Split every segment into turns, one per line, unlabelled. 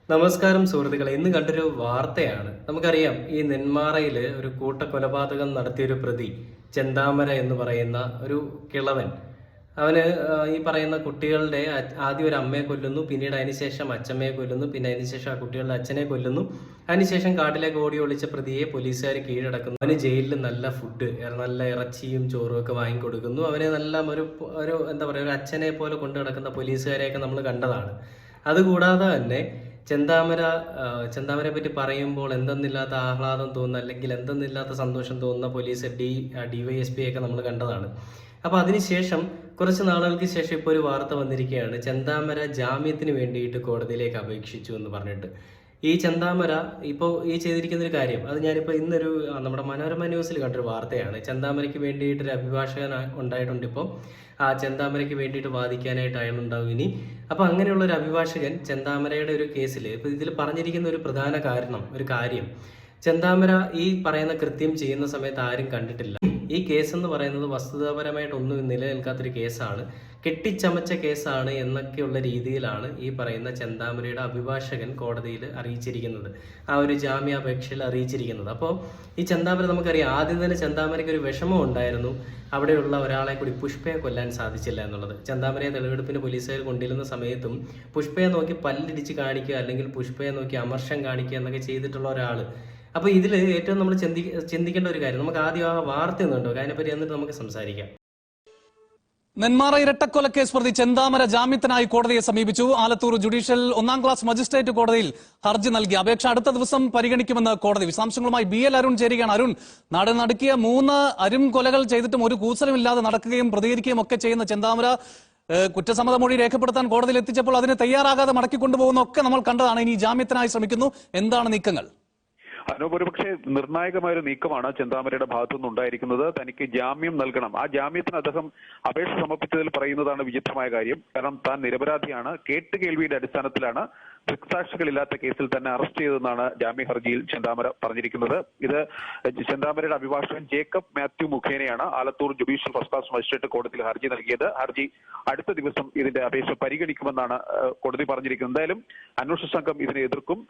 നമസ്കാരം സുഹൃത്തുക്കളെ, ഇന്ന് കണ്ടൊരു വാർത്തയാണ്. നമുക്കറിയാം, ഈ നെന്മാറയിൽ ഒരു കൂട്ടക്കൊലപാതകം നടത്തിയൊരു പ്രതി ചെന്താമര എന്ന് പറയുന്ന ഒരു കിളവൻ. അവന് ഈ പറയുന്ന കുട്ടികളുടെ ആദ്യം ഒരു അമ്മയെ കൊല്ലുന്നു, പിന്നീട് അതിനുശേഷം അച്ഛമ്മയെ കൊല്ലുന്നു, പിന്നെ അതിനുശേഷം ആ കുട്ടികളുടെ അച്ഛനെ കൊല്ലുന്നു. അതിനുശേഷം കാട്ടിലേക്ക് ഓടി ഒളിച്ച പ്രതിയെ പോലീസുകാർ കീഴടക്കുന്നു. അവന് ജയിലിൽ നല്ല ഫുഡ്, നല്ല ഇറച്ചിയും ചോറും ഒക്കെ വാങ്ങിക്കൊടുക്കുന്നു. അവനെ നല്ല ഒരു എന്താ പറയുക, ഒരു അച്ഛനെ പോലെ കൊണ്ടു നടക്കുന്ന പോലീസുകാരെയൊക്കെ നമ്മൾ കണ്ടതാണ്. അതുകൂടാതെ തന്നെ ചെന്താമരയെ പറ്റി പറയുമ്പോൾ എന്തെന്നില്ലാത്ത ആഹ്ലാദം തോന്നുന്ന, അല്ലെങ്കിൽ എന്തെന്നില്ലാത്ത സന്തോഷം തോന്നുന്ന പോലീസ് DYSP ഒക്കെ നമ്മൾ കണ്ടതാണ്. അപ്പോൾ അതിനുശേഷം കുറച്ച് നാളുകൾക്ക് ശേഷം ഇപ്പോൾ ഒരു വാർത്ത വന്നിരിക്കുകയാണ്. ചെന്താമര ജാമ്യത്തിന് വേണ്ടിയിട്ട് കോടതിയിലേക്ക് അപേക്ഷിച്ചു എന്ന് പറഞ്ഞിട്ട്. ഈ ചെന്താമര ഇപ്പോൾ ഈ ചെയ്തിരിക്കുന്ന ഒരു കാര്യം, അത് ഞാനിപ്പോൾ ഇന്നൊരു നമ്മുടെ മനോരമ ന്യൂസിൽ കണ്ടൊരു വാർത്തയാണ്. ചെന്താമരയ്ക്ക് വേണ്ടിയിട്ടൊരു അഭിഭാഷകൻ ഉണ്ടായിട്ടുണ്ട്. ഇപ്പോൾ ആ ചെന്താമരയ്ക്ക് വേണ്ടിയിട്ട് വാദിക്കാനായിട്ട് അയാളുണ്ടാവും ഇനി. അപ്പോൾ അങ്ങനെയുള്ള ഒരു അഭിഭാഷകൻ ചെന്താമരയുടെ ഒരു കേസിൽ ഇപ്പോൾ ഇതിൽ പറഞ്ഞിരിക്കുന്ന ഒരു പ്രധാന കാര്യം, ചെന്താമര ഈ പറയുന്ന കൃത്യം ചെയ്യുന്ന സമയത്ത് ആരും കണ്ടിട്ടില്ല. ഈ കേസ് എന്ന് പറയുന്നത് വസ്തുതാപരമായിട്ടൊന്നും നിലനിൽക്കാത്തൊരു കേസാണ്, കെട്ടിച്ചമച്ച കേസാണ് എന്നൊക്കെയുള്ള രീതിയിലാണ് ഈ പറയുന്ന ചെന്താമരയുടെ അഭിഭാഷകൻ കോടതിയിൽ അറിയിച്ചിരിക്കുന്നത്, ആ ഒരു ജാമ്യാപേക്ഷയിൽ അറിയിച്ചിരിക്കുന്നത്. അപ്പോൾ ഈ ചെന്താമര നമുക്കറിയാം, ആദ്യം തന്നെ ചെന്താമരയ്ക്ക് ഒരു വിഷമം ഉണ്ടായിരുന്നു, അവിടെയുള്ള ഒരാളെ കൂടി പുഷ്പയെ കൊല്ലാൻ സാധിച്ചില്ല എന്നുള്ളത്. ചെന്താമരയെ തെളിവെടുപ്പിന് പോലീസുകാർ കൊണ്ടിരുന്ന സമയത്തും പുഷ്പയെ നോക്കി പല്ലിടിച്ച് കാണിക്കുക, അല്ലെങ്കിൽ പുഷ്പയെ നോക്കി അമർഷം കാണിക്കുക എന്നൊക്കെ ചെയ്തിട്ടുള്ള ഒരാൾ. അപ്പോൾ ഇതിൽ ഏറ്റവും നമ്മൾ ചിന്തിക്കേണ്ട ഒരു കാര്യം, നമുക്ക് ആദ്യം ആ വാർത്ത ഒന്നുണ്ടോ അതിനെപ്പറ്റി എന്നിട്ട് നമുക്ക് സംസാരിക്കാം.
നെന്മാറ ഇരട്ടക്കൊലക്കേസ് പ്രതി ചെന്താമര ജാമ്യത്തിനായി കോടതിയെ സമീപിച്ചു. ആലത്തൂർ ജുഡീഷ്യൽ 1-ാം ക്ലാസ് മജിസ്ട്രേറ്റ് കോടതിയിൽ ഹർജി നൽകി. അപേക്ഷ അടുത്ത ദിവസം പരിഗണിക്കുമെന്ന് കോടതി. വിശദാംശങ്ങളുമായി BL അരുൺ ചേരുകയാണ്. അരുൺ, നാട് നടുക്കിയ 3 അരും കൊലകൾ ചെയ്തിട്ടും ഒരു കൂസലുമില്ലാതെ നടക്കുകയും പ്രതികരിക്കുകയും ഒക്കെ ചെയ്യുന്ന ചെന്താമര കുറ്റസമ്മത മൊഴി രേഖപ്പെടുത്താൻ കോടതിയിൽ എത്തിച്ചപ്പോൾ അതിന് തയ്യാറാകാതെ മടക്കിക്കൊണ്ടുപോകുന്ന ഒക്കെ നമ്മൾ കണ്ടതാണ്. ഇനി ജാമ്യത്തിനായി ശ്രമിക്കുന്നു. എന്താണ് നീക്കങ്ങൾ?
അനൂപ്, ഒരുപക്ഷെ നിർണായകമായ ഒരു നീക്കമാണ് ചെന്താമരയുടെ ഭാഗത്തുനിന്ന് ഉണ്ടായിരിക്കുന്നത്. തനിക്ക് ജാമ്യം നൽകണം. ആ ജാമ്യത്തിന് അദ്ദേഹം അപേക്ഷ സമർപ്പിച്ചതിൽ പറയുന്നതാണ് വിചിത്രമായ കാര്യം. കാരണം താൻ നിരപരാധിയാണ്, കേട്ടുകേൾവിയുടെ അടിസ്ഥാനത്തിലാണ് ദൃക്സാക്ഷികളില്ലാത്ത കേസിൽ തന്നെ അറസ്റ്റ് ചെയ്തതെന്നാണ് ജാമ്യ ഹർജിയിൽ ചെന്താമര പറഞ്ഞിരിക്കുന്നത്. ഇത് ചെന്താമരയുടെ അഭിഭാഷകൻ ജേക്കബ് മാത്യു മുഖേനയാണ് Alathur judicial 1st class magistrate കോടതിയിൽ ഹർജി നൽകിയത്. ഹർജി അടുത്ത ദിവസം ഇതിന്റെ അപേക്ഷ പരിഗണിക്കുമെന്നാണ് കോടതി പറഞ്ഞിരിക്കുന്നത്. എന്തായാലും അന്വേഷണ സംഘം ഇതിനെ എതിർക്കും.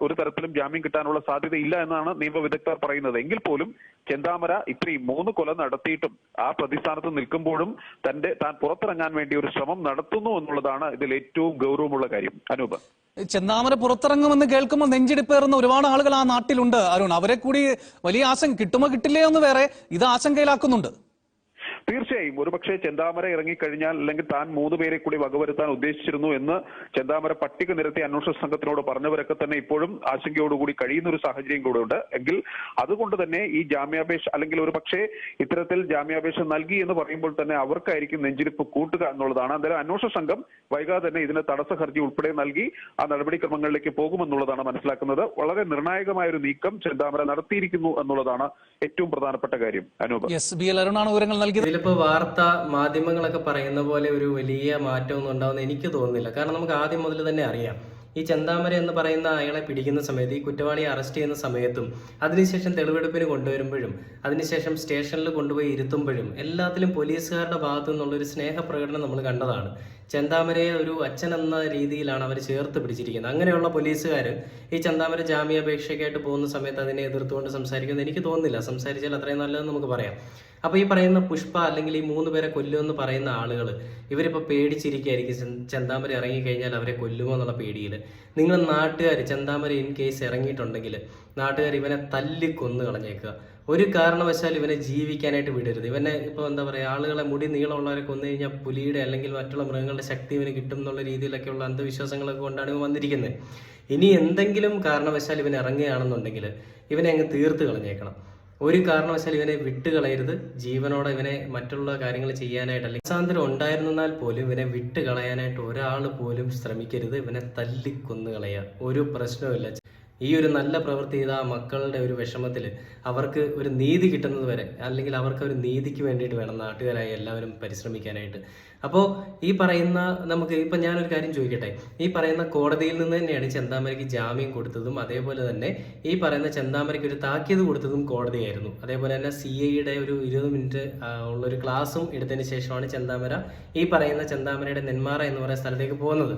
ഒരു തരത്തിലും ജാമ്യം കിട്ടാനുള്ള സാധ്യതയില്ല എന്നാണ് നിയമവിദഗ്ധർ പറയുന്നത്. എങ്കിൽ പോലും ചെന്താമര ഇത്രയും 3 കൊല നടത്തിയിട്ടും ആ പ്രതിസ്ഥാനത്ത് നിൽക്കുമ്പോഴും താൻ പുറത്തിറങ്ങാൻ വേണ്ടി ഒരു ശ്രമം നടത്തുന്നു എന്നുള്ളതാണ് ഇതിൽ ഏറ്റവും ഗൗരവമുള്ള കാര്യം. അനൂപ്,
ചെന്താമര പുറത്തിറങ്ങുമെന്ന് കേൾക്കുമ്പോൾ നെഞ്ചിടിപ്പേറുന്ന ഒരുപാട് ആളുകൾ ആ നാട്ടിലുണ്ട് അരുൺ. അവരെ കൂടി വലിയ ആശങ്ക, കിട്ടുമോ കിട്ടില്ലയോ എന്ന് വേറെ, ഇത് ആശങ്കയിലാക്കുന്നുണ്ട്.
തീർച്ചയായും ഒരുപക്ഷെ ചെന്താമര ഇറങ്ങിക്കഴിഞ്ഞാൽ, അല്ലെങ്കിൽ താൻ 3 പേരെ കൂടി വകവരുത്താൻ ഉദ്ദേശിച്ചിരുന്നു എന്ന് ചെന്താമര പട്ടിക നിരത്തി അന്വേഷണ സംഘത്തിനോട് പറഞ്ഞവരൊക്കെ തന്നെ ഇപ്പോഴും ആശങ്കയോടുകൂടി കഴിയുന്ന ഒരു സാഹചര്യം കൂടെ ഉണ്ട്. എങ്കിൽ അതുകൊണ്ട് തന്നെ ഈ ജാമ്യാപേക്ഷ, അല്ലെങ്കിൽ ഒരു പക്ഷേ ഇത്തരത്തിൽ ജാമ്യാപേക്ഷ നൽകി എന്ന് പറയുമ്പോൾ തന്നെ അവർക്കായിരിക്കും നെഞ്ചിരിപ്പ് കൂട്ടുക എന്നുള്ളതാണ്. എന്തായാലും അന്വേഷണ സംഘം വൈകാതെ തന്നെ ഇതിന് തടസ്സ ഹർജി ഉൾപ്പെടെ നൽകി ആ നടപടിക്രമങ്ങളിലേക്ക് പോകുമെന്നുള്ളതാണ് മനസ്സിലാക്കുന്നത്. വളരെ നിർണായകമായ ഒരു നീക്കം ചെന്താമര നടത്തിയിരിക്കുന്നു എന്നുള്ളതാണ് ഏറ്റവും പ്രധാനപ്പെട്ട കാര്യം. അനൂപ്,
BL അരുണാണ് വിവരങ്ങൾ നൽകിയത്.
ഇതിലിപ്പോൾ വാർത്ത മാധ്യമങ്ങളൊക്കെ പറയുന്ന പോലെ ഒരു വലിയ മാറ്റമൊന്നും ഉണ്ടാവുമെന്ന് എനിക്ക് തോന്നുന്നില്ല. കാരണം നമുക്ക് ആദ്യം മുതൽ തന്നെ അറിയാം, ഈ ചെന്താമര എന്ന് പറയുന്ന അയാളെ പിടിക്കുന്ന സമയത്ത്, ഈ കുറ്റവാളിയെ അറസ്റ്റ് ചെയ്യുന്ന സമയത്തും അതിനുശേഷം തെളിവെടുപ്പിന് കൊണ്ടുവരുമ്പോഴും അതിനുശേഷം സ്റ്റേഷനിൽ കൊണ്ടുപോയി ഇരുത്തുമ്പോഴും എല്ലാത്തിലും പോലീസുകാരുടെ ഭാഗത്തു നിന്നുള്ളൊരു സ്നേഹപ്രകടനം നമ്മൾ കണ്ടതാണ്. ചെന്താമരയെ ഒരു അച്ഛൻ എന്ന രീതിയിലാണ് അവർ ചേർത്ത് പിടിച്ചിരിക്കുന്നത്. അങ്ങനെയുള്ള പോലീസുകാർ ഈ ചെന്താമര ജാമ്യാപേക്ഷയ്ക്കായിട്ട് പോകുന്ന സമയത്ത് അതിനെ എതിർത്തുകൊണ്ട് സംസാരിക്കുമെന്ന് എനിക്ക് തോന്നുന്നില്ല. സംസാരിച്ചാൽ അത്രയും നല്ലതെന്ന് നമുക്ക് പറയാം. അപ്പോൾ ഈ പറയുന്ന പുഷ്പ, അല്ലെങ്കിൽ ഈ 3 പേരെ കൊല്ലുമെന്ന് പറയുന്ന ആളുകൾ, ഇവരിപ്പോൾ പേടിച്ചിരിക്കുകയായിരിക്കും ചെന്താമര ഇറങ്ങിക്കഴിഞ്ഞാൽ അവരെ കൊല്ലുമോ എന്നുള്ള പേടിയിൽ. നിങ്ങൾ നാട്ടുകാർ, ചെന്താമര ഇൻ കേസ് ഇറങ്ങിയിട്ടുണ്ടെങ്കിൽ നാട്ടുകാർ ഇവനെ തല്ലിക്കൊന്ന് കളഞ്ഞേക്കുക. ഒരു കാരണവശാൽ ഇവനെ ജീവിക്കാനായിട്ട് വിടരുത്. ഇവനെ ഇപ്പോൾ എന്താ പറയുക, ആളുകളെ മുടി നീളമുള്ളവരെ കൊന്നു കഴിഞ്ഞാൽ പുലിയുടെ അല്ലെങ്കിൽ മറ്റുള്ള മൃഗങ്ങളുടെ ശക്തി ഇവന് കിട്ടും എന്നുള്ള രീതിയിലൊക്കെയുള്ള അന്ധവിശ്വാസങ്ങളൊക്കെ കൊണ്ടാണ് ഇവൻ വന്നിരിക്കുന്നത്. ഇനി എന്തെങ്കിലും കാരണവശാൽ ഇവൻ ഇറങ്ങുകയാണെന്നുണ്ടെങ്കിൽ ഇവനെ അങ്ങ് തീർത്ത് കളഞ്ഞേക്കണം. ഒരു കാരണവശാൽ ഇവനെ വിട്ടുകളയരുത്. ജീവനോടെ ഇവനെ മറ്റുള്ള കാര്യങ്ങൾ ചെയ്യാനായിട്ട്, അല്ലെങ്കിൽ സ്വാതന്ത്ര്യം ഉണ്ടായിരുന്നാൽ പോലും ഇവനെ വിട്ട് കളയാനായിട്ട് ഒരാൾ പോലും ശ്രമിക്കരുത്. ഇവനെ തല്ലിക്കൊന്നു കളയുക, ഒരു പ്രശ്നവുമില്ല. ഈ ഒരു നല്ല പ്രവൃത്തി ചെയ്ത ആ മക്കളുടെ ഒരു വിഷമത്തിൽ അവർക്ക് ഒരു നീതി കിട്ടുന്നത് വരെ, അല്ലെങ്കിൽ അവർക്ക് ഒരു നീതിക്ക് വേണ്ടിയിട്ട് വേണം നാട്ടുകാരായി എല്ലാവരും പരിശ്രമിക്കാനായിട്ട്. അപ്പോൾ ഈ പറയുന്ന നമുക്ക് ഇപ്പം ഞാനൊരു കാര്യം ചോദിക്കട്ടെ, ഈ പറയുന്ന കോടതിയിൽ നിന്ന് തന്നെയാണ് ചെന്താമരയ്ക്ക് ജാമ്യം കൊടുത്തതും അതേപോലെ തന്നെ ഈ പറയുന്ന ചെന്താമരയ്ക്ക് ഒരു താക്കീത് കൊടുത്തതും കോടതിയായിരുന്നു. അതേപോലെ തന്നെ CIയുടെ ഒരു 20 മിനിറ്റ് ഉള്ളൊരു ക്ലാസ്സും എടുത്തതിന് ശേഷമാണ് ചെന്താമര ഈ പറയുന്ന ചെന്താമരയുടെ നെന്മാറ എന്ന് പറയുന്ന സ്ഥലത്തേക്ക് പോകുന്നത്.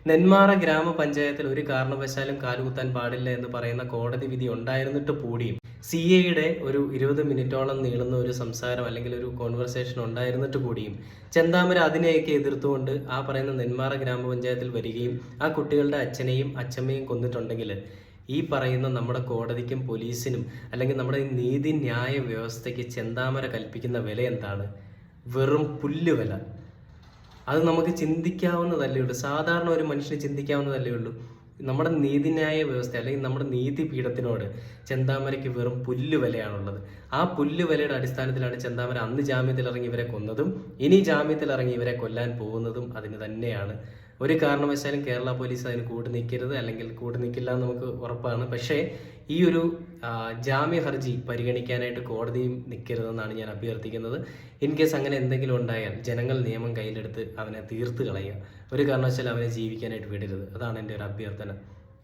നെന്മാറ ഗ്രാമപഞ്ചായത്തിൽ ഒരു കാരണവശാലും കാലുകുത്താൻ പാടില്ല എന്ന് പറയുന്ന കോടതി വിധി ഉണ്ടായിരുന്നിട്ട് കൂടിയും CIയുടെ ഒരു 20 മിനിറ്റോളം നീളുന്ന ഒരു സംസാരം അല്ലെങ്കിൽ ഒരു കോൺവെർസേഷൻ ഉണ്ടായിരുന്നിട്ട് കൂടിയും ചെന്താമര അതിനെയൊക്കെ എതിർത്തുകൊണ്ട് ആ പറയുന്ന നെന്മാറ ഗ്രാമപഞ്ചായത്തിൽ വരികയും ആ കുട്ടികളുടെ അച്ഛനെയും അച്ഛമ്മയും കൊന്നിട്ടുണ്ടെങ്കിൽ ഈ പറയുന്ന നമ്മുടെ കോടതിക്കും പോലീസിനും അല്ലെങ്കിൽ നമ്മുടെ നീതിന്യായ വ്യവസ്ഥയ്ക്ക് ചെന്താമര കൽപ്പിക്കുന്ന വില എന്താണ്? വെറും പുല്ലുവില. അത് നമുക്ക് ചിന്തിക്കാവുന്നതല്ലേ ഉള്ളൂ, സാധാരണ ഒരു മനുഷ്യന് ചിന്തിക്കാവുന്നതല്ലേ ഉള്ളൂ. നമ്മുടെ നീതിന്യായ വ്യവസ്ഥ അല്ലെങ്കിൽ നമ്മുടെ നീതിപീഠത്തിനോട് ചെന്താമരയ്ക്ക് വെറും പുല്ലുവിലയാണുള്ളത്. ആ പുല്ലുവിലയുടെ അടിസ്ഥാനത്തിലാണ് ചെന്താമര അന്ന് ജാമ്യത്തിൽ ഇറങ്ങി ഇവരെ കൊന്നതും ഇനി ജാമ്യത്തിൽ ഇറങ്ങി ഇവരെ കൊല്ലാൻ പോകുന്നതും അതിന് തന്നെയാണ്. ഒരു കാരണവശാലും കേരള പോലീസ് അതിന് കൂട്ടു നിൽക്കരുത്, അല്ലെങ്കിൽ കൂട്ടു നിൽക്കില്ല എന്ന് നമുക്ക് ഉറപ്പാണ്. പക്ഷേ ഈ ഒരു ജാമ്യ ഹർജി പരിഗണിക്കാനായിട്ട് കോടതിയും നിൽക്കരുതെന്നാണ് ഞാൻ അഭ്യർത്ഥിക്കുന്നത്. ഇൻ കേസ് അങ്ങനെ എന്തെങ്കിലും ഉണ്ടായാൽ ജനങ്ങൾ നിയമം കയ്യിലെടുത്ത് അവനെ തീർത്ത് കളയുക. ഒരു കാരണവശാലും അവനെ ജീവിക്കാനായിട്ട് വിടരുത്. അതാണ് എൻ്റെ ഒരു അഭ്യർത്ഥന.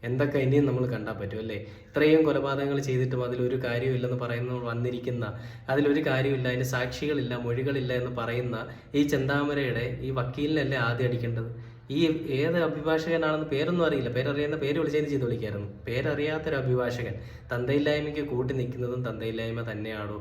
എന്തൊക്കെ ഇനിയും നമ്മൾ കണ്ടാൽ പറ്റും അല്ലേ? ഇത്രയും കൊലപാതകങ്ങൾ ചെയ്തിട്ടും അതിലൊരു കാര്യമില്ലെന്ന് പറയുന്ന വന്നിരിക്കുന്ന, അതിലൊരു കാര്യമില്ല, അതിന് സാക്ഷികളില്ല, മൊഴികളില്ല എന്ന് പറയുന്ന ഈ ചെന്താമരയുടെ ഈ വക്കീലിനല്ലേ ആദ്യം അടിക്കേണ്ടത്? ഈ ഏത് അഭിഭാഷകനാണെന്ന് പേരൊന്നും അറിയില്ല, പേരറിയുന്ന പേര് വിളിച്ചതിന് ചെയ്ത് വിളിക്കായിരുന്നു. പേരറിയാത്തൊരു അഭിഭാഷകൻ തന്തയില്ലായ്മയ്ക്ക് കൂട്ടി നിൽക്കുന്നതും തന്തയില്ലായ്മ തന്നെയാണോ?